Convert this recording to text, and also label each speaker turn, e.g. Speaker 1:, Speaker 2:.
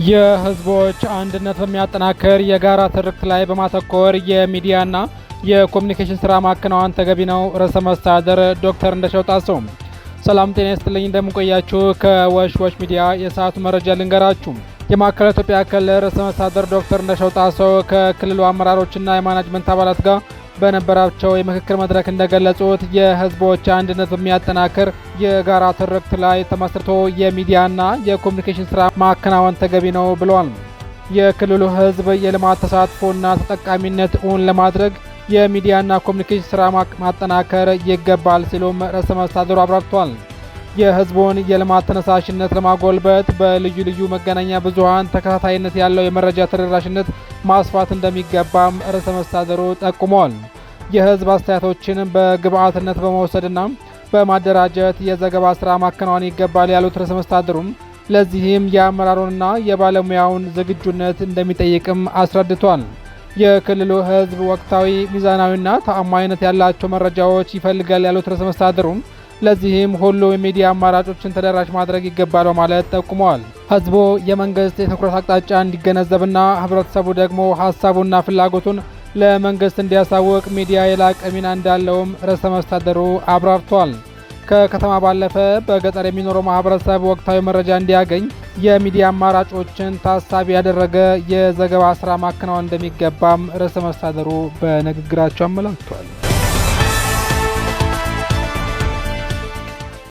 Speaker 1: የህዝቦች አንድነት በሚያጠናክር የጋራ ትርክት ላይ በማተኮር የሚዲያና የኮሙኒኬሽን ስራ ማከናወን ተገቢ ነው። ርዕሰ መስተዳድር ዶክተር እንደሻው ጣሰው። ሰላም ጤና ይስጥልኝ፣ እንደምንቆያችሁ ከወሽ ሚዲያ የሰዓቱ መረጃ ልንገራችሁ። የማዕከላዊ ኢትዮጵያ ክልል ርዕሰ መስተዳድር ዶክተር እንደሻው ጣሰው ከክልሉ አመራሮችና የማናጅመንት አባላት ጋር በነበራቸው የምክክር መድረክ እንደገለጹት የህዝቦች አንድነት በሚያጠናክር የጋራ ትርክት ላይ ተመስርቶ የሚዲያና የኮሙኒኬሽን ስራ ማከናወን ተገቢ ነው ብለዋል። የክልሉ ህዝብ የልማት ተሳትፎና ተጠቃሚነት እውን ለማድረግ የሚዲያና ኮሙኒኬሽን ስራ ማጠናከር ይገባል ሲሉም ርዕሰ መስተዳድሩ አብራርተዋል። የህዝቡን የልማት ተነሳሽነት ለማጎልበት በልዩ ልዩ መገናኛ ብዙሃን ተከታታይነት ያለው የመረጃ ተደራሽነት ማስፋት እንደሚገባም ርዕሰ መስተዳድሩ ጠቁመዋል። የህዝብ አስተያየቶችን በግብዓትነት በመውሰድና በማደራጀት የዘገባ ስራ ማከናወን ይገባል ያሉት ርዕሰ መስተዳድሩም ለዚህም የአመራሩንና የባለሙያውን ዝግጁነት እንደሚጠይቅም አስረድቷል። የክልሉ ህዝብ ወቅታዊ፣ ሚዛናዊና ተአማኝነት ያላቸው መረጃዎች ይፈልጋል ያሉት ርዕሰ መስተዳድሩም ለዚህም ሁሉም የሚዲያ አማራጮችን ተደራሽ ማድረግ ይገባል በማለት ጠቁመዋል። ህዝቡ የመንግስት የትኩረት አቅጣጫ እንዲገነዘብና ህብረተሰቡ ደግሞ ሀሳቡና ፍላጎቱን ለመንግስት እንዲያሳውቅ ሚዲያ የላቀ ሚና እንዳለውም ርዕሰ መስተዳድሩ አብራርቷል። ከከተማ ባለፈ በገጠር የሚኖረው ማህበረሰብ ወቅታዊ መረጃ እንዲያገኝ የሚዲያ አማራጮችን ታሳቢ ያደረገ የዘገባ ስራ ማከናወን እንደሚገባም ርዕሰ መስተዳድሩ በንግግራቸው አመላክተዋል።